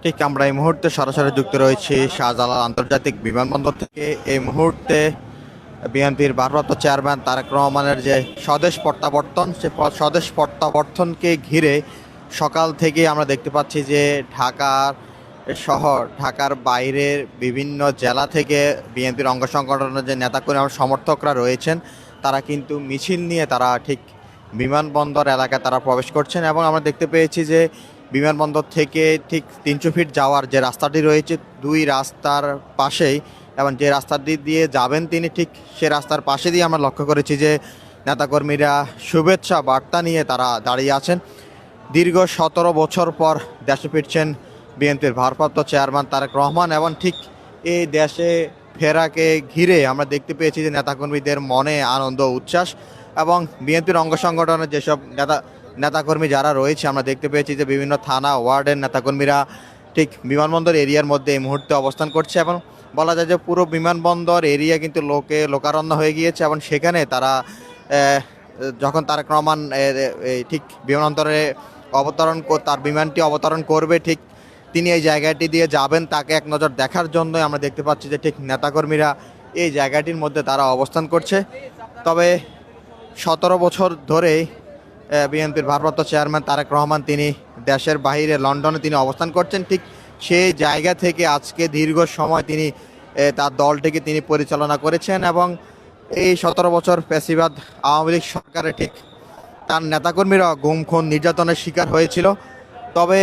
ঠিক আমরা এই মুহূর্তে সরাসরি যুক্ত রয়েছি শাহজালাল আন্তর্জাতিক বিমানবন্দর থেকে। এই মুহূর্তে বিএনপির ভারপ্রাপ্ত চেয়ারম্যান তারেক রহমানের যে স্বদেশ প্রত্যাবর্তন, সে স্বদেশ প্রত্যাবর্তনকে ঘিরে সকাল থেকে আমরা দেখতে পাচ্ছি যে ঢাকার শহর, ঢাকার বাইরের বিভিন্ন জেলা থেকে বিএনপির অঙ্গ সংগঠনের যে নেতাকর্মী এবং সমর্থকরা রয়েছেন, তারা কিন্তু মিছিল নিয়ে তারা ঠিক বিমানবন্দর এলাকায় তারা প্রবেশ করছেন। এবং আমরা দেখতে পেয়েছি যে বিমানবন্দর থেকে ঠিক 300 ফিট যাওয়ার যে রাস্তাটি রয়েছে, দুই রাস্তার পাশেই, এবং যে রাস্তাটি দিয়ে যাবেন তিনি, ঠিক সে রাস্তার পাশে দিয়ে আমরা লক্ষ্য করেছি যে নেতাকর্মীরা শুভেচ্ছা বার্তা নিয়ে তারা দাঁড়িয়ে আছেন। দীর্ঘ 17 বছর পর দেশে ফিরছেন বিএনপির ভারপ্রাপ্ত চেয়ারম্যান তারেক রহমান, এবং ঠিক এই দেশে ফেরাকে ঘিরে আমরা দেখতে পেয়েছি যে নেতাকর্মীদের মনে আনন্দ উচ্ছ্বাস, এবং বিএনপির অঙ্গ সংগঠনের যেসব নেতাকর্মী যারা রয়েছে, আমরা দেখতে পেয়েছি যে বিভিন্ন থানা ওয়ার্ডের নেতাকর্মীরা ঠিক বিমানবন্দর এরিয়ার মধ্যে এই মুহূর্তে অবস্থান করছে। এবং বলা যায় যে পুরো বিমানবন্দর এরিয়া কিন্তু লোকারণ্য হয়ে গিয়েছে, এবং সেখানে তারা যখন তারেক রহমান ঠিক বিমানবন্দরে তার বিমানটি অবতরণ করবে, ঠিক তিনি এই জায়গাটি দিয়ে যাবেন, তাকে এক নজর দেখার জন্যই আমরা দেখতে পাচ্ছি যে ঠিক নেতাকর্মীরা এই জায়গাটির মধ্যে তারা অবস্থান করছে। তবে 17 বছর ধরেই বিএনপির ভারপ্রাপ্ত চেয়ারম্যান তারেক রহমান তিনি দেশের বাইরে লন্ডনে তিনি অবস্থান করছেন। ঠিক সেই জায়গা থেকে আজকে দীর্ঘ সময় তিনি তার দলটিকে তিনি পরিচালনা করেছেন, এবং এই 17 বছর ফ্যাসিবাদ আওয়ামী লীগ সরকারে ঠিক তার নেতাকর্মীরা গুম খুন নির্যাতনের শিকার হয়েছিল। তবে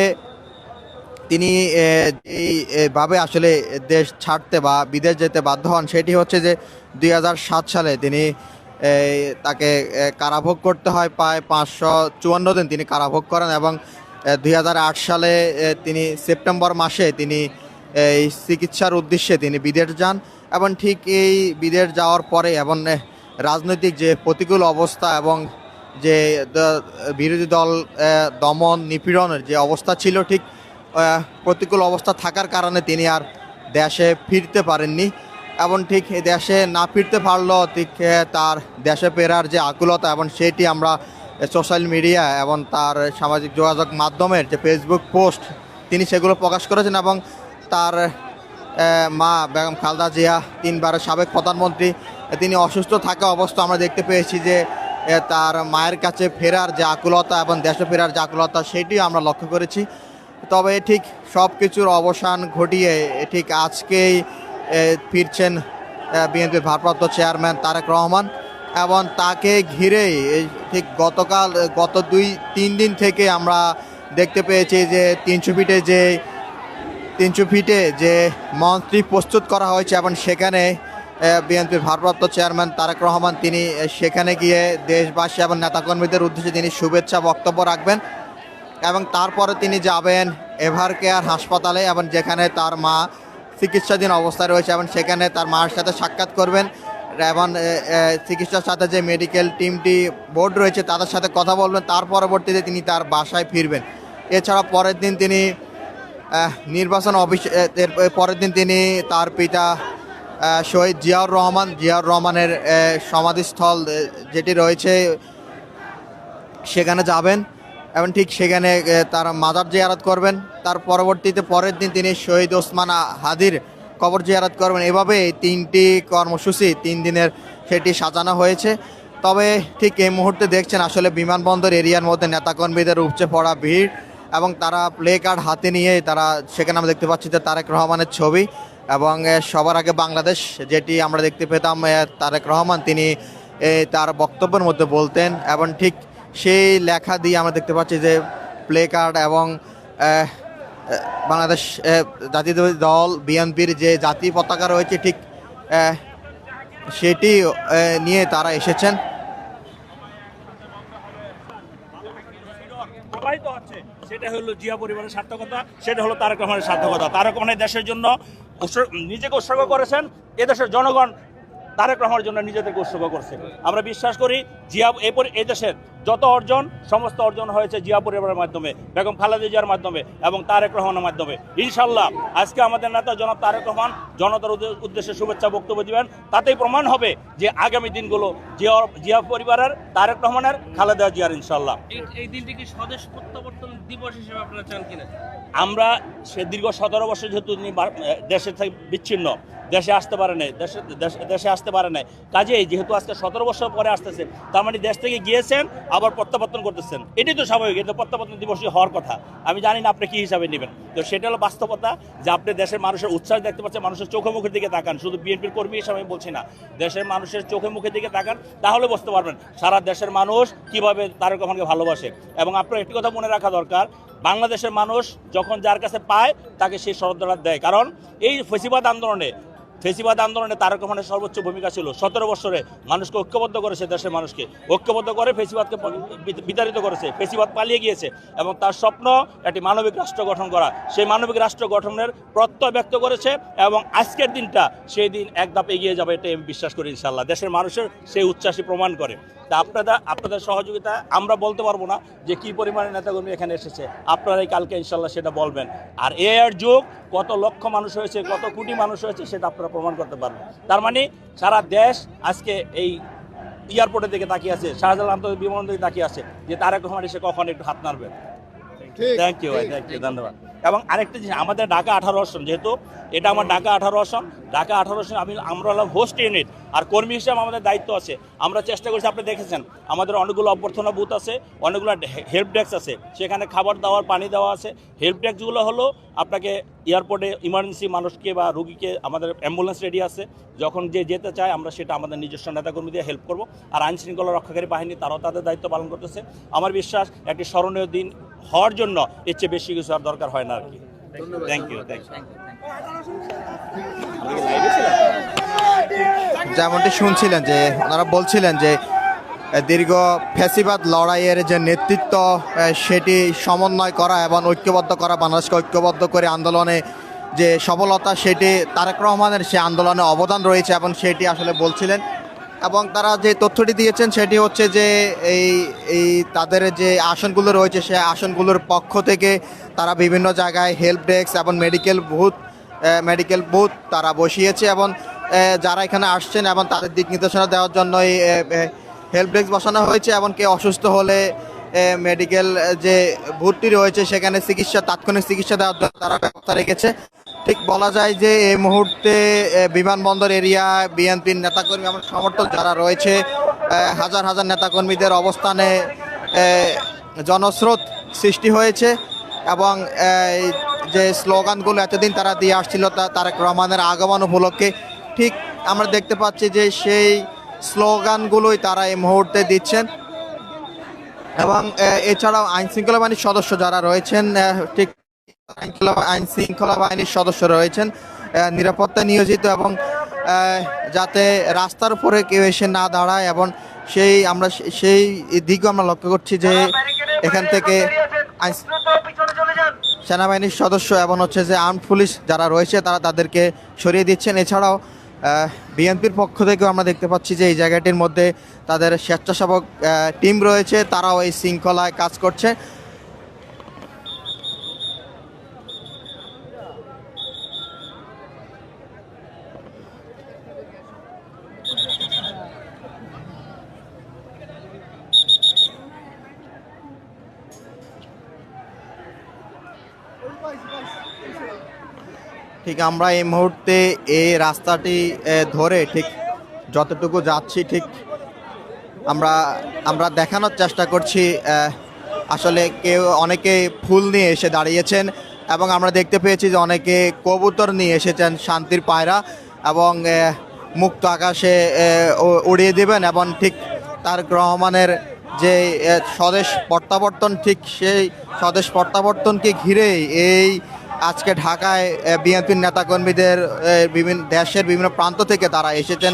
তিনি এইভাবে আসলে দেশ ছাড়তে বা বিদেশ যেতে বাধ্য হন, সেটি হচ্ছে যে 2007 সালে তিনি তাকে কারাভোগ করতে হয়, প্রায় 554 দিন তিনি কারাভোগ করেন, এবং 2008 সালে তিনি সেপ্টেম্বর মাসে তিনি এই চিকিৎসার উদ্দেশ্যে তিনি বিদেশ যান। এবং ঠিক এই বিদেশ যাওয়ার পরে এবং রাজনৈতিক যে প্রতিকূল অবস্থা এবং যে বিরোধী দল দমন নিপীড়নের যে অবস্থা ছিল, ঠিক প্রতিকূল অবস্থা থাকার কারণে তিনি আর দেশে ফিরতে পারেননি। এবং ঠিক দেশে না ফিরতে পারলেও ঠিক তার দেশে ফেরার যে আকুলতা, এবং সেটি আমরা সোশ্যাল মিডিয়া এবং তার সামাজিক যোগাযোগ মাধ্যমের যে ফেসবুক পোস্ট তিনি সেগুলো প্রকাশ করেছেন। এবং তার মা বেগম খালেদা জিয়া, 3বারের সাবেক প্রধানমন্ত্রী, তিনি অসুস্থ থাকা অবস্থা আমরা দেখতে পেয়েছি যে তার মায়ের কাছে ফেরার যে আকুলতা এবং দেশে ফেরার যে আকুলতা, সেটিও আমরা লক্ষ্য করেছি। তবে ঠিক সব কিছুর অবসান ঘটিয়ে ঠিক আজকেই ফিরছেন বিএনপির ভারপ্রাপ্ত চেয়ারম্যান তারেক রহমান, এবং তাকে ঘিরেই ঠিক গত 2-3 দিন থেকে আমরা দেখতে পেয়েছি যে 300 ফিটে যে মঞ্চটি প্রস্তুত করা হয়েছে, এবং সেখানে বিএনপির ভারপ্রাপ্ত চেয়ারম্যান তারেক রহমান তিনি সেখানে গিয়ে দেশবাসী এবং নেতাকর্মীদের উদ্দেশ্যে তিনি শুভেচ্ছা বক্তব্য রাখবেন, এবং তারপরে তিনি যাবেন এভার কেয়ার হাসপাতালে, এবং যেখানে তার মা চিকিৎসাধীন অবস্থায় রয়েছে, এবং সেখানে তার মায়ের সাথে সাক্ষাৎ করবেন, এবং চিকিৎসার সাথে যে মেডিকেল টিমটি বোর্ড রয়েছে তাদের সাথে কথা বলবেন। তার পরবর্তীতে তিনি তার বাসায় ফিরবেন। এছাড়া পরের দিন তিনি নির্বাচন অফিস, পরের দিন তিনি তার পিতা শহীদ জিয়াউর রহমানের সমাধিস্থল যেটি রয়েছে সেখানে যাবেন, এবং ঠিক সেখানে তার মাজার জিয়ারত করবেন। তার পরবর্তীতে পরের দিন তিনি শহীদ ওসমান হাদির কবর জিয়ারত করবেন। এভাবে এই 3টি কর্মসূচি 3 দিনের সেটি সাজানো হয়েছে। তবে ঠিক এই মুহূর্তে দেখছেন আসলে বিমানবন্দর এরিয়ার মধ্যে নেতাকর্মীদের উপচে পড়া ভিড়, এবং তারা প্লে কার্ড হাতে নিয়ে তারা সেখানে আমরা দেখতে পাচ্ছি যে তারেক রহমানের ছবি, এবং সবার আগে বাংলাদেশ যেটি আমরা দেখতে পেতাম তারেক রহমান তিনি তার বক্তব্যের মধ্যে বলতেন, এবং ঠিক সেই লেখা দিয়ে আমরা দেখতে পাচ্ছি যে প্লে কার্ড এবং বাংলাদেশ জাতীয়তাবাদী দল বিএনপির যে জাতীয় পতাকা রয়েছে ঠিক সেটি নিয়ে তারা এসেছেন। সেটা হলো জিয়া পরিবারের সার্থকতা, সেটা হলো তারেক রহমানের সার্থকতা। তারেক রহমান দেশের জন্য নিজেকে উৎসর্গ করেছেন, এদেশের জনগণ তারেক রহমানের জন্য নিজেদেরকে উৎসর্গ করছে। আমরা বিশ্বাস করি জিয়া এই দেশের যত অর্জন, সমস্ত অর্জন হয়েছে জিয়া পরিবারের মাধ্যমে, বেগম খালেদা জিয়ার মাধ্যমে এবং তারেক রহমানের মাধ্যমে। ইনশাল্লাহ আজকে আমাদের নেতা জনাব তারেক রহমান জনতার উদ্দেশ্যে শুভেচ্ছা বক্তব্য দিবেন, তাতেই প্রমাণ হবে যে আগামী দিনগুলো জিয়া পরিবারের, তারেক রহমানের, খালেদা জিয়ার। ইনশাল্লাহ এই দিনটি কি স্বদেশ প্রত্যাবর্তন দিবস হিসেবে আপনারা চান কিনা? আমরা সে দীর্ঘ 17 বছর যেহেতু তিনি দেশের থেকে বিচ্ছিন্ন, দেশে আসতে পারে নাই, দেশে আসতে পারে নাই, কাজেই যেহেতু আজকে 17 বছর পরে আসতেছে, তার মানে দেশ থেকে গিয়েছেন আবার প্রত্যাবর্তন করতেছেন, এটাই তো স্বাভাবিক, এটা প্রত্যাবর্তন দিবসই হওয়ার কথা। আমি জানি না আপনি কী হিসাবে নেবেন, তো সেটা হলো বাস্তবতা যে আপনি দেশের মানুষের উচ্ছ্বাস দেখতে পাচ্ছেন, মানুষের চোখে মুখের দিকে তাকান, শুধু বিএনপির কর্মী হিসাবে আমি বলছি না, দেশের মানুষের চোখে মুখের দিকে তাকান, তাহলে বুঝতে পারবেন সারা দেশের মানুষ কীভাবে তারেক রহমানকে ভালোবাসে। এবং আপনার একটি কথা মনে রাখা দরকার, বাংলাদেশের মানুষ যখন যার কাছে পায় তাকে সেই শ্রদ্ধাটা দেয়, কারণ এই ফেসিবাদ আন্দোলনে তারেক রহমানের সর্বোচ্চ ভূমিকা ছিল। 17 বছরে মানুষকে ঐক্যবদ্ধ করেছে, দেশের মানুষকে ঐক্যবদ্ধ করে ফেসিবাদকে বিতাড়িত করেছে, ফেসিবাদ পালিয়ে গিয়েছে এবং তার স্বপ্ন একটি মানবিক রাষ্ট্র গঠন করা, সেই মানবিক রাষ্ট্র গঠনের প্রত্যয় ব্যক্ত করেছে এবং আজকের দিনটা সেই দিন এক ধাপ এগিয়ে যাবে, এটা আমি বিশ্বাস করি ইনশাল্লাহ। দেশের মানুষের সেই উচ্ছ্বাসই প্রমাণ করে। তা আপনাদের সহযোগিতা, আমরা বলতে পারবো না যে কী পরিমাণে নেতাকর্মী এখানে এসেছে, আপনারাই কালকে ইনশাল্লাহ সেটা বলবেন। আর এর যুগ কত লক্ষ মানুষ হয়েছে, কত কোটি মানুষ হয়েছে, সেটা আপনারা প্রমাণ করতে পারবেন। তার মানে সারা দেশ আজকে এই এয়ারপোর্টের দিকে তাকিয়ে আছে, শাহজালাল আন্তর্জাতিক বিমানবন্দর দিকে তাকিয়ে আছে যে তারেক রহমান এসে কখন একটু হাত নাড়বে। থ্যাংক ইউ ভাই, থ্যাংক ইউ, ধন্যবাদ। এবং আরেকটা জিনিস, আমাদের ঢাকা 18 আসন, যেহেতু এটা আমার ঢাকা 18 আসন, আমরা হলাম হোস্ট ইউনিট, আর কর্মী হিসেবে আমাদের দায়িত্ব আছে। আমরা চেষ্টা করছি, আপনি দেখেছেন আমাদের অনেকগুলো অভ্যর্থনা বুথ আছে, অনেকগুলো হেল্প ডেস্ক আছে, সেখানে খাবার দেওয়ার, পানি দেওয়া আছে। হেল্প ডেস্কগুলো হলো আপনাকে এয়ারপোর্টে ইমার্জেন্সি মানুষকে বা রুগীকে, আমাদের অ্যাম্বুলেন্স রেডি আছে, যখন যে যেতে চায় আমরা সেটা আমাদের নিজস্ব নেতাকর্মী দিয়ে হেল্প করব। আর আইন শৃঙ্খলা রক্ষাকারী বাহিনী তারাও তাদের দায়িত্ব পালন করতেছে। আমার বিশ্বাস একটি স্মরণীয় দিন হওয়ার জন্য এর চেয়ে বেশি কিছু আর দরকার হয় না আর কি। Thank you. যেমনটি শুনছিলেন যে ওনারা বলছিলেন যে দীর্ঘ ফ্যাসিবাদ লড়াইয়ের যে নেতৃত্ব, সেটি সমন্বয় করা এবং ঐক্যবদ্ধ করা, বাংলাদেশকে ঐক্যবদ্ধ করে আন্দোলনে যে সফলতা, সেটি তারেক রহমানের সে আন্দোলনে অবদান রয়েছে এবং সেটি আসলে বলছিলেন। এবং তারা যে তথ্যটি দিয়েছেন সেটি হচ্ছে যে এই তাদের যে আসনগুলো রয়েছে, সে আসনগুলোর পক্ষ থেকে তারা বিভিন্ন জায়গায় হেল্প ডেস্ক এবং মেডিকেল বুথ তারা বসিয়েছে এবং যারা এখানে আসছেন এবং তাদের দিক নির্দেশনা দেওয়ার জন্য এই হেল্প ডেস্ক বসানো হয়েছে। এবং কেউ অসুস্থ হলে মেডিকেল যে ভর্তি রয়েছে সেখানে তাৎক্ষণিক চিকিৎসা দেওয়ার জন্য তারা ব্যবস্থা রেখেছে। ঠিক বলা যায় যে এই মুহূর্তে বিমানবন্দর এরিয়া বিএনপির নেতাকর্মী এবং সমর্থক যারা রয়েছে, হাজার হাজার নেতাকর্মীদের অবস্থানে জনস্রোত সৃষ্টি হয়েছে এবং যে স্লোগানগুলো এতদিন তারা দিয়ে আসছিল তারেক রহমানের আগমন উপলক্ষে, ঠিক আমরা দেখতে পাচ্ছি যে সেই স্লোগানগুলোই তারা এই মুহূর্তে দিচ্ছেন। এবং এছাড়াও আইনশৃঙ্খলা বাহিনীর সদস্য যারা রয়েছেন, ঠিক আইনশৃঙ্খলা বাহিনীর সদস্য রয়েছেন নিরাপত্তা নিয়োজিত, এবং যাতে রাস্তার উপরে কেউ এসে না দাঁড়ায়, এবং সেই দিকও আমরা লক্ষ্য করছি যে এখান থেকে সেনাবাহিনীর সদস্য এবং হচ্ছে যে আর্মড পুলিশ যারা রয়েছে তারা তাদেরকে সরিয়ে দিচ্ছেন। এছাড়াও বিএনপির পক্ষ থেকেও আমরা দেখতে পাচ্ছি যে এই জায়গাটির মধ্যে তাদের স্বেচ্ছাসেবক টিম রয়েছে, তারাও এই শৃঙ্খলায় কাজ করছে। ঠিক আমরা এই মুহূর্তে এই রাস্তাটি ধরে ঠিক যতটুকু যাচ্ছি, ঠিক আমরা দেখানোর চেষ্টা করছি। আসলে অনেকে ফুল নিয়ে এসে দাঁড়িয়েছেন এবং আমরা দেখতে পেয়েছি যে অনেকে কবুতর নিয়ে এসেছেন, শান্তির পায়রা, এবং মুক্ত আকাশে উড়িয়ে দেবেন। এবং ঠিক তারেক রহমানের যে স্বদেশ প্রত্যাবর্তন, ঠিক সেই স্বদেশ প্রত্যাবর্তনকে ঘিরেই এই আজকে ঢাকায় বিএনপির নেতাকর্মীদের দেশের বিভিন্ন প্রান্ত থেকে তারা এসেছেন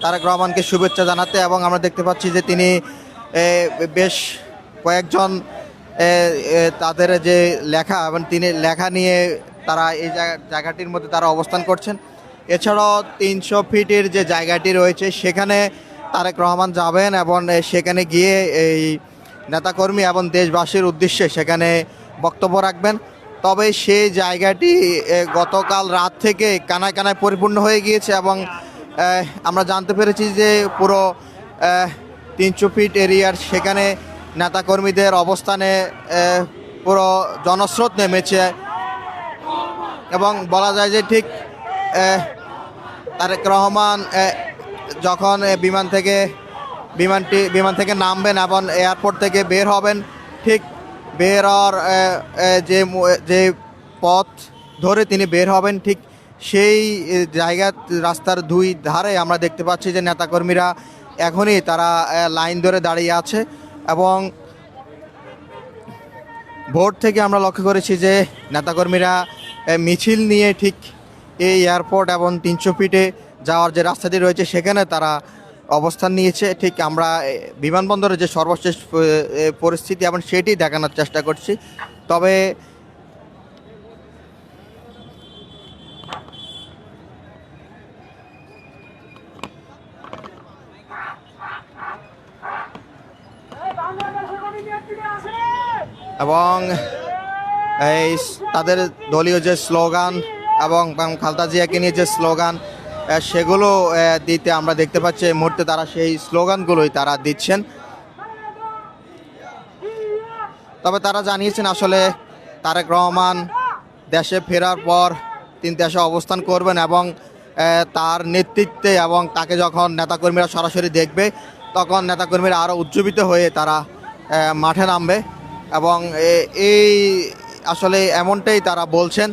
তারেক রহমানকে শুভেচ্ছা জানাতে। এবং আমরা দেখতে পাচ্ছি যে তিনি বেশ কয়েকজন তাদের যে লেখা, এবং তিনি লেখা নিয়ে তারা এই জায়গাটির মধ্যে তারা অবস্থান করছেন। এছাড়াও 300 ফিটের যে জায়গাটি রয়েছে সেখানে তারেক রহমান যাবেন এবং সেখানে গিয়ে এই নেতাকর্মী এবং দেশবাসীর উদ্দেশ্যে সেখানে বক্তব্য রাখবেন। তবে সেই জায়গাটি গতকাল রাত থেকে কানায় কানায় পরিপূর্ণ হয়ে গিয়েছে এবং আমরা জানতে পেরেছি যে পুরো 300 ফিট এরিয়ার সেখানে নেতাকর্মীদের অবস্থানে পুরো জনস্রোত নেমেছে এবং বলা যায় যে ঠিক তারেক রহমান যখন বিমান থেকে নামবেন এবং এয়ারপোর্ট থেকে বের হবেন, ঠিক বের হওয়ার যে পথ ধরে তিনি বের হবেন, ঠিক সেই জায়গা রাস্তার দুই ধারে আমরা দেখতে পাচ্ছি যে নেতাকর্মীরা এখনই তারা লাইন ধরে দাঁড়িয়ে আছে। এবং ভোর থেকে আমরা লক্ষ্য করেছি যে নেতাকর্মীরা মিছিল নিয়ে ঠিক এই এয়ারপোর্ট এবং 300 ফিটে যাওয়ার যে রাস্তাটি রয়েছে সেখানে তারা অবস্থান নিয়েছে। ঠিক আমরা বিমানবন্দরের যে সর্বশেষ পরিস্থিতি এবং সেটি দেখানোর চেষ্টা করছি। তবে এবং এই তাদের দলীয় যে স্লোগান এবং খালেদা জিয়াকে নিয়ে যে স্লোগান সেগুলো দিতে আমরা দেখতে পাচ্ছি এই মুহূর্তে তারা সেই স্লোগানগুলোই তারা দিচ্ছেন। তবে তারা জানিয়েছেন আসলে তারেক রহমান দেশে ফেরার পর তিনি দেশে অবস্থান করবেন এবং তার নেতৃত্বে এবং তাকে যখন নেতাকর্মীরা সরাসরি দেখবে তখন নেতাকর্মীরা আরও উজ্জীবিত হয়ে তারা মাঠে নামবে এবং এই আসলে এমনটাই তারা বলছেন।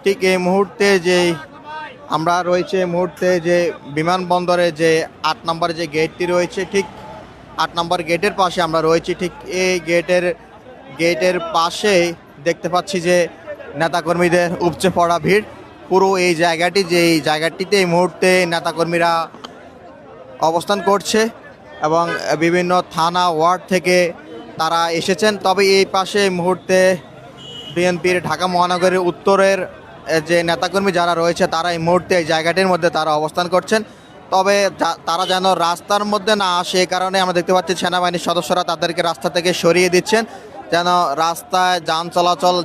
ঠিক এই মুহূর্তে যে আমরা রয়েছে মুহূর্তে যে বিমানবন্দরে যে 8 নম্বরে যে গেটটি রয়েছে, ঠিক 8 নম্বর গেটের পাশে আমরা রয়েছি। ঠিক এই গেটের পাশে দেখতে পাচ্ছি যে নেতাকর্মীদের উপচে পড়া ভিড়। পুরো এই জায়গাটিতে এই মুহূর্তে নেতাকর্মীরা অবস্থান করছে এবং বিভিন্ন থানা ওয়ার্ড থেকে তারা এসেছেন। তবে এই পাশে এই মুহূর্তে বিএনপির ঢাকা মহানগরীর উত্তরের যে নেতাকর্মী যারা রয়েছে তারা এই মুহূর্তে এই জায়গাটির মধ্যে তারা অবস্থান করছেন। তবে তারা যেন রাস্তার মধ্যে না আসে এই কারণে আমরা দেখতে পাচ্ছি সেনাবাহিনীর সদস্যরা তাদেরকে রাস্তা থেকে সরিয়ে দিচ্ছেন, যেন রাস্তায় যান চলাচল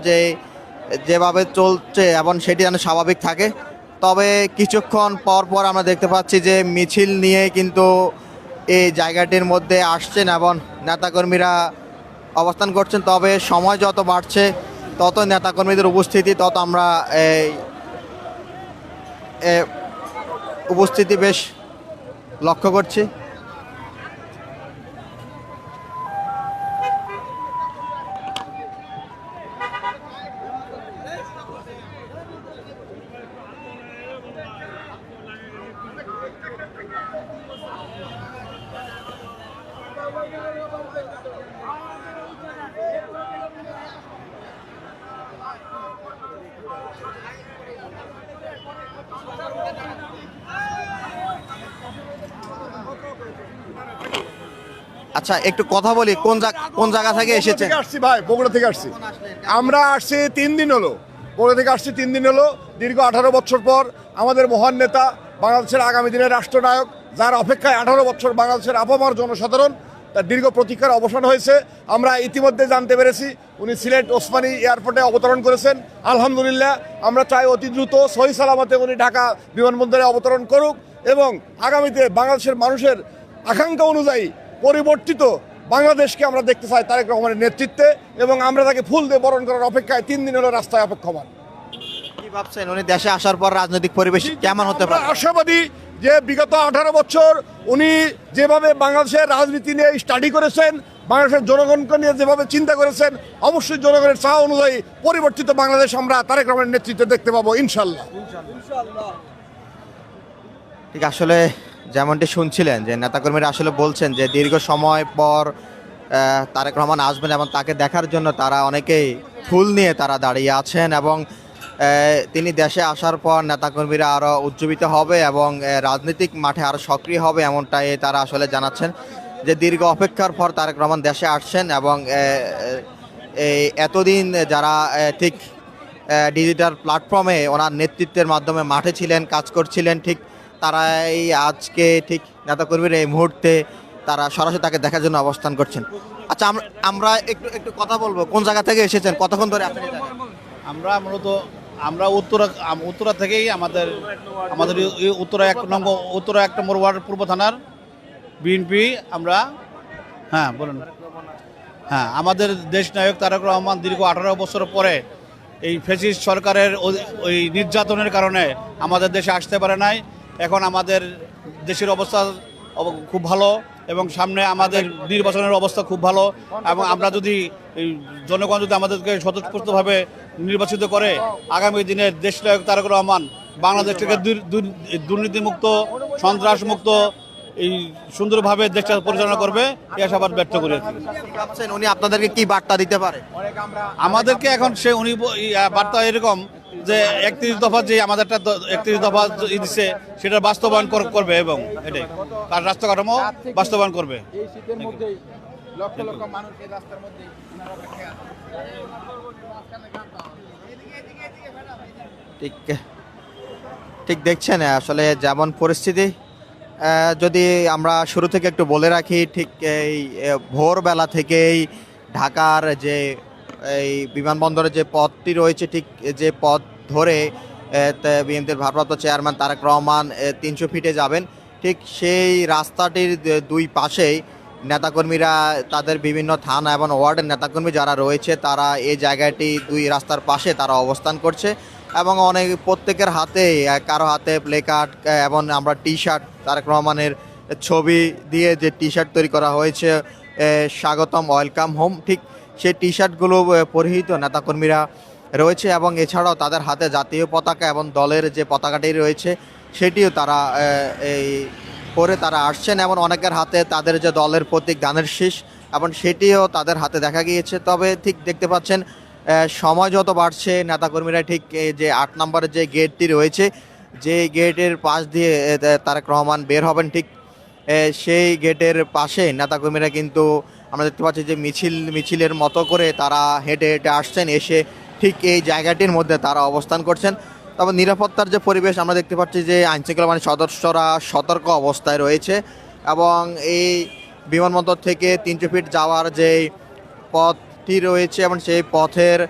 যেভাবে চলছে এবং সেটি যেন স্বাভাবিক থাকে। তবে কিছুক্ষণ পর আমরা দেখতে পাচ্ছি যে মিছিল নিয়ে কিন্তু এই জায়গাটির মধ্যে আসছেন এবং নেতাকর্মীরা অবস্থান করছেন। তবে সময় যত বাড়ছে তত নেতাকর্মীদের উপস্থিতি তত আমরা উপস্থিতি বেশ লক্ষ্য করছি। আচ্ছা, একটু কথা বলি, কোন জায়গা থেকে এসেছেন? আসছি ভাই, বগুড়া থেকে আসছি। আমরা আসছি 3 দিন হলো, বগুড়া থেকে আসছি 3 দিন হলো। দীর্ঘ 18 বছর পর আমাদের মহান নেতা, বাংলাদেশের আগামী দিনের রাষ্ট্রনায়ক, যার অপেক্ষায় 18 বছর বাংলাদেশের আপামর জনসাধারণ, তার দীর্ঘ প্রতীক্ষার অবসান হয়েছে। আমরা ইতিমধ্যে জানতে পেরেছি উনি সিলেট ওসমানী এয়ারপোর্টে অবতরণ করেছেন। আলহামদুলিল্লাহ, আমরা চাই অতি দ্রুত সহি সালামতে উনি ঢাকা বিমানবন্দরে অবতরণ করুক এবং আগামীতে বাংলাদেশের মানুষের আকাঙ্ক্ষা অনুযায়ী পরিবর্তিত বাংলাদেশকে আমরা দেখতে চাই তারেক রহমানের নেতৃত্বে, এবং আমরা তাকে ফুল দিয়ে বরণ করার অপেক্ষায় 3 দিন হলো রাস্তায় অপেক্ষমান। কি ভাবছেন উনি দেশে আসার পর রাজনৈতিক পরিবেশ কেমন হতে পারে? আশাবাদী যে বিগত 18 বছর উনি যেভাবে বাংলাদেশের রাজনীতি নিয়ে স্টাডি করেছেন, বাংলাদেশের জনগণকে নিয়ে যেভাবে চিন্তা করেছেন, অবশ্যই জনগণের চাওয়া অনুযায়ী পরিবর্তিত বাংলাদেশ আমরা তারেক রহমানের নেতৃত্বে দেখতে পাবো ইনশাল্লাহ। ঠিক আসলে যেমনটি শুনছিলেন যে নেতাকর্মীরা আসলে বলছেন যে দীর্ঘ সময় পর তারেক রহমান আসবেন এবং তাকে দেখার জন্য তারা অনেকেই ফুল নিয়ে তারা দাঁড়িয়ে আছেন এবং তিনি দেশে আসার পর নেতাকর্মীরা আরও উজ্জীবিত হবে এবং রাজনৈতিক মাঠে আরও সক্রিয় হবে, এমনটাই তারা আসলে জানাচ্ছেন যে দীর্ঘ অপেক্ষার পর তারেক রহমান দেশে আসছেন এবং এতদিন যারা ঠিক ডিজিটাল প্ল্যাটফর্মে ওনার নেতৃত্বের মাধ্যমে মাঠে ছিলেন, কাজ করছিলেন, ঠিক তারাই আজকে ঠিক নেতাকর্মীরা এই মুহূর্তে তারা সরাসরি তাকে দেখার জন্য অবস্থান করছেন। আচ্ছা, আমরা একটু কথা বলবো, কোন জায়গা থেকে এসেছেন, কতক্ষণ ধরে আছেন? আমরা মূলত উত্তরা থেকেই আমাদের উত্তরা 1 নম্বর ওয়ার্ড পূর্ব থানার বিএনপি আমরা হ্যাঁ বলুন। হ্যাঁ, আমাদের দেশ নায়ক তারেক রহমান দীর্ঘ 18 বছর পরে এই ফ্যাসিস্ট সরকারের ওই নির্যাতনের কারণে আমাদের দেশে আসতে পারে নাই। এখন আমাদের দেশের অবস্থা খুব ভালো এবং সামনে আমাদের নির্বাচনের অবস্থা খুব ভালো, এবং আমরা যদি এই জনগণ যদি আমাদেরকে স্বতঃস্ফূর্তভাবে নির্বাচিত করে আগামী দিনে দেশ নায়ক তারেক রহমান বাংলাদেশকে দুর্নীতিমুক্ত, সন্ত্রাসমুক্ত এই সুন্দরভাবে দেশটা পরিচালনা করবে, এই আশাবাদ ব্যক্ত করে ভাবছেন উনি আপনাদেরকে কি বার্তা দিতে পারে? আমাদেরকে এখন উনি বার্তা এরকম যে 31 দফা যে আমাদের একটা 31 দফা দিচ্ছে সেটা বাস্তবায়ন করবে এবং এটাই তার রাষ্ট্র কাঠামো বাস্তবায়ন করবে। এই শীতের মধ্যেই লক্ষ লক্ষ মানুষ এই রাস্তার মধ্যে ঠিক ঠিক দেখছেন আসলে যেমন পরিস্থিতি, যদি আমরা শুরু থেকে একটু বলে রাখি, ঠিক এই ভোরবেলা থেকেই ঢাকার যে এই বিমানবন্দরের যে পথটি রয়েছে, ঠিক যে পথ ধরে বিএনপির ভারপ্রাপ্ত চেয়ারম্যান তারেক রহমান 300 ফিটে যাবেন, ঠিক সেই রাস্তাটির দুই পাশেই নেতাকর্মীরা, তাদের বিভিন্ন থানা এবং ওয়ার্ডের নেতাকর্মী যারা রয়েছে তারা এই জায়গাটি দুই রাস্তার পাশে তারা অবস্থান করছে এবং অনেক প্রত্যেকের হাতে, কারো হাতে প্লেকার্ড এবং আমরা টি শার্ট, তারেক রহমানের ছবি দিয়ে যে টি শার্ট তৈরি করা হয়েছে স্বাগতম ওয়েলকাম হোম, ঠিক সেই টি শার্টগুলো পরিহিত নেতাকর্মীরা রয়েছে এবং এছাড়াও তাদের হাতে জাতীয় পতাকা এবং দলের যে পতাকাটি রয়েছে সেটিও তারা এই পরে তারা আসছেন এবং অনেকের হাতে তাদের যে দলের প্রতীক ধানের শীষ এবং সেটিও তাদের হাতে দেখা গিয়েছে। তবে ঠিক দেখতে পাচ্ছেন সময় যত বাড়ছে নেতাকর্মীরা ঠিক যে 8 নম্বরের যে গেটটি রয়েছে, যে গেটের পাশ দিয়ে তারেক রহমান বের হবেন, ঠিক সেই গেটের পাশে নেতাকর্মীরা কিন্তু আমরা দেখতে পাচ্ছি যে মিছিলের মতো করে তারা হেঁটে হেঁটে আসছেন, এসে ঠিক এই জায়গাটির মধ্যে তারা অবস্থান করছেন। তবে নিরাপত্তার যে পরিবেশ আমরা দেখতে পাচ্ছি যে আইনশৃঙ্খলা বাহিনীর সদস্যরা সতর্ক অবস্থায় রয়েছে এবং এই বিমানবন্দর থেকে 300 ফিট যাওয়ার যে পথটি রয়েছে এবং সেই পথের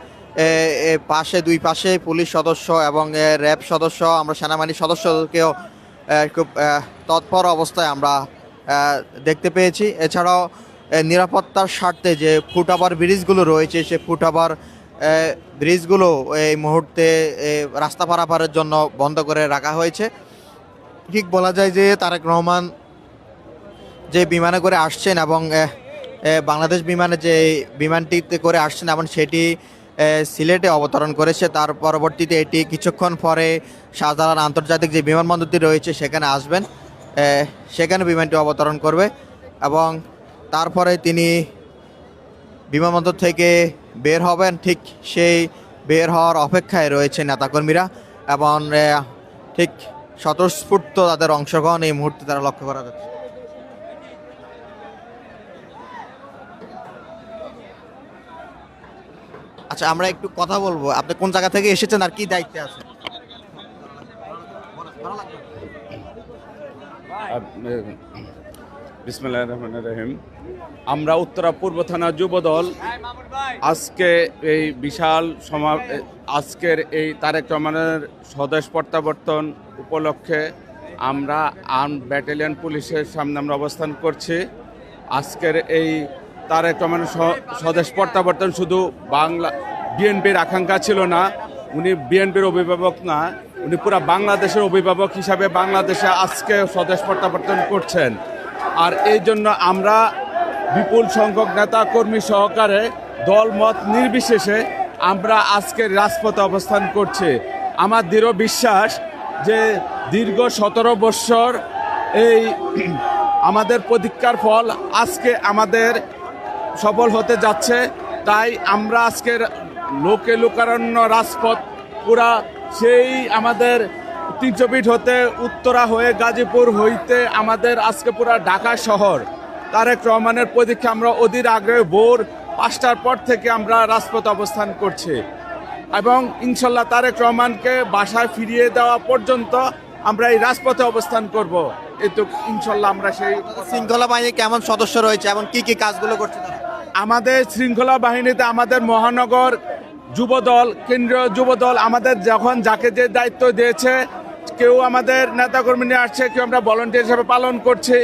পাশে দুই পাশে পুলিশ সদস্য এবং র্যাব সদস্য, আমরা সেনাবাহিনীর সদস্যকেও খুব তৎপর অবস্থায় আমরা দেখতে পেয়েছি। এছাড়াও নিরাপত্তার স্বার্থে যে ফুটওভার ব্রিজগুলো রয়েছে সে ফুটওভার ব্রিজগুলো এই মুহূর্তে রাস্তা পারাপারের জন্য বন্ধ করে রাখা হয়েছে। ঠিক বলা যায় যে তারেক রহমান যে বিমানে করে আসছেন এবং বাংলাদেশ বিমানে যে বিমানটিতে করে আসছেন এবং সেটি সিলেটে অবতরণ করেছে, তার পরবর্তীতে এটি কিছুক্ষণ পরে শাহজালাল আন্তর্জাতিক যে বিমানবন্দরটি রয়েছে সেখানে আসবেন, সেখানে বিমানটি অবতরণ করবে এবং তারপরে তিনি বিমানবন্দর থেকে বের হবেন। ঠিক সেই বের হওয়ার অপেক্ষায় রয়েছে নেতাকর্মীরা এবং ঠিক স্বতঃস্ফূর্ত তাদের অংশগ্রহণ এই মুহূর্তে তারা লক্ষ্য করা যাচ্ছে। আচ্ছা, আমরা একটু কথা বলবো, আপনি কোন জায়গা থেকে এসেছেন আর কি দায়িত্বে আছেন? বিসমিল্লাহির রহমানির রহিম। আমরা উত্তরা পূর্ব থানা যুবদল আজকে এই বিশাল আজকের এই তারেক রহমানের স্বদেশ প্রত্যাবর্তন উপলক্ষে আমরা আর্মড ব্যাটালিয়ন পুলিশের সামনে আমরা অবস্থান করছি। আজকের এই তারেক রহমানের স্বদেশ প্রত্যাবর্তন শুধু বিএনপির আকাঙ্ক্ষা ছিল না, উনি বিএনপির অভিভাবক না, উনি পুরো বাংলাদেশের অভিভাবক হিসাবে বাংলাদেশে আজকে স্বদেশ প্রত্যাবর্তন করছেন। আর এই জন্য আমরা বিপুল সংখ্যক নেতা কর্মী সহকারে দলমত নির্বিশেষে আমরা আজকের রাজপথে অবস্থান করছি। আমার দৃঢ় বিশ্বাস যে দীর্ঘ 17 বৎসর এই আমাদের প্রতীক্ষার ফল আজকে আমাদের সফল হতে যাচ্ছে। তাই আমরা আজকের লোকে লোকারণ্য রাজপথ পুরা সেই আমাদের 300 ফিট হতে উত্তরা হয়ে গাজীপুর হইতে আমাদের আজকে পুরা ঢাকা শহর তারেক রহমানের প্রতীক্ষা আমরা অধীর আগ্রহে ভোর 5টার পর থেকে আমরা রাজপথ অবস্থান করছি এবং ইনশাল্লাহ তারেক রহমানকে বাসায় ফিরিয়ে দেওয়া পর্যন্ত আমরা এই রাজপথে অবস্থান করব। এই তো ইনশাল্লাহ আমরা সেই শৃঙ্খলা বাহিনী কেমন সদস্য রয়েছে এবং কি কি কাজগুলো করছে তারা? আমাদের শৃঙ্খলা বাহিনীতে আমাদের মহানগর যুবদল, কেন্দ্রীয় যুবদল আমাদের যখন যাকে যে দায়িত্ব দিয়েছে, কেউ আমাদের নেতাকর্মী নিয়ে আসছে, কেউ আমরা ভলান্টিয়ার হিসেবে পালন করছি।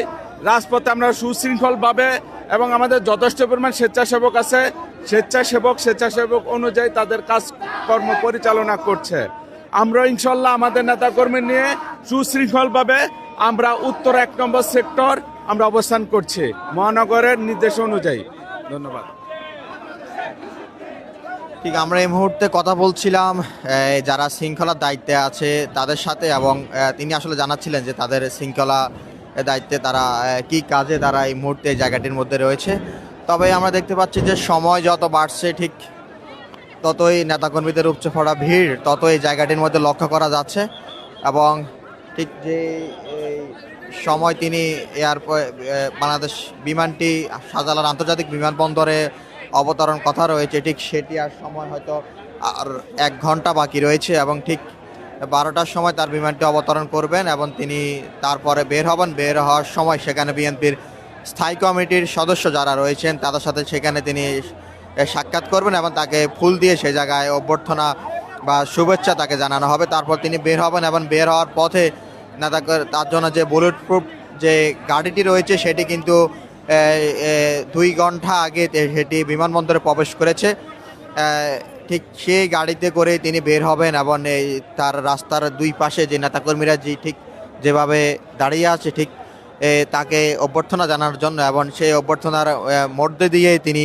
রাজপথে আমরা সুশৃঙ্খলভাবে এবং আমাদের যথেষ্ট পরিমাণ স্বেচ্ছাসেবক আছে। স্বেচ্ছাসেবক অনুযায়ী তাদের কাজকর্ম পরিচালনা করছে। আমরা ইনশাল্লাহ আমাদের নেতাকর্মী নিয়ে সুশৃঙ্খলভাবে আমরা উত্তর ১ নম্বর সেক্টর আমরা অবস্থান করছি মহানগরের নির্দেশ অনুযায়ী। ধন্যবাদ। ঠিক আমরা এই মুহূর্তে কথা বলছিলাম যারা শৃঙ্খলার দায়িত্বে আছে তাদের সাথে, এবং তিনি আসলে জানাচ্ছিলেন যে তাদের শৃঙ্খলা দায়িত্বে তারা কি কাজে তারা এই মুহূর্তে এই জায়গাটির মধ্যে রয়েছে। তবে আমরা দেখতে পাচ্ছি যে সময় যত বাড়ছে ঠিক ততই নেতাকর্মীদের উপচে পড়া ভিড় তত এই জায়গাটির মধ্যে লক্ষ্য করা যাচ্ছে। এবং ঠিক যে এই সময় তিনি বাংলাদেশ বিমানটি শাহজালাল আন্তর্জাতিক বিমানবন্দরে অবতরণ কথা রয়েছে, ঠিক সেটি আর সময় হয়তো আর 1 ঘন্টা বাকি রয়েছে, এবং ঠিক 12টার সময় তার বিমানটি অবতরণ করবেন এবং তিনি তারপরে বের হবেন। বের হওয়ার সময় সেখানে বিএনপির স্থায়ী কমিটির সদস্য যারা রয়েছেন তাদের সাথে সেখানে তিনি সাক্ষাৎ করবেন এবং তাকে ফুল দিয়ে সেই জায়গায় অভ্যর্থনা বা শুভেচ্ছা তাকে জানানো হবে। তারপর তিনি বের হবেন এবং বের হওয়ার পথে তার জন্য যে বুলেট প্রুফ যে গাড়িটি রয়েছে সেটি কিন্তু 2 ঘন্টা আগে সেটি বিমানবন্দরে প্রবেশ করেছে। ঠিক সেই গাড়িতে করে তিনি বের হবেন এবং তার রাস্তার 2 পাশে যে নেতাকর্মীরা ঠিক যেভাবে দাঁড়িয়ে আছে ঠিক তাকে অভ্যর্থনা জানানোর জন্য, এবং সেই অভ্যর্থনার মধ্যে দিয়ে তিনি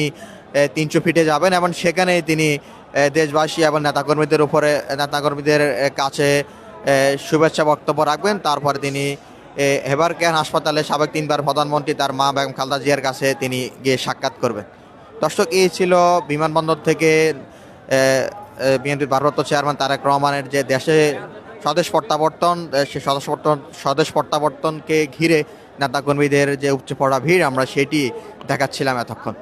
300 ফিটে যাবেন এবং সেখানে তিনি দেশবাসী এবং নেতাকর্মীদের কাছে শুভেচ্ছা বক্তব্য রাখবেন। তারপরে তিনি হেবার কেয়ার হাসপাতালে সাবেক 3বার প্রধানমন্ত্রী তার মা বেগম খালেদা জিয়ার কাছে তিনি গিয়ে সাক্ষাৎ করবেন। দর্শক, এই ছিল বিমানবন্দর থেকে বিএনপির ভারপ্রাপ্ত চেয়ারম্যান তারেক রহমানের যে দেশে স্বদেশ প্রত্যাবর্তন, সে স্বদেশ প্রত্যাবর্তনকে ঘিরে নেতাকর্মীদের যে উপচে পড়া ভিড় আমরা সেটি দেখাচ্ছিলাম এতক্ষণ।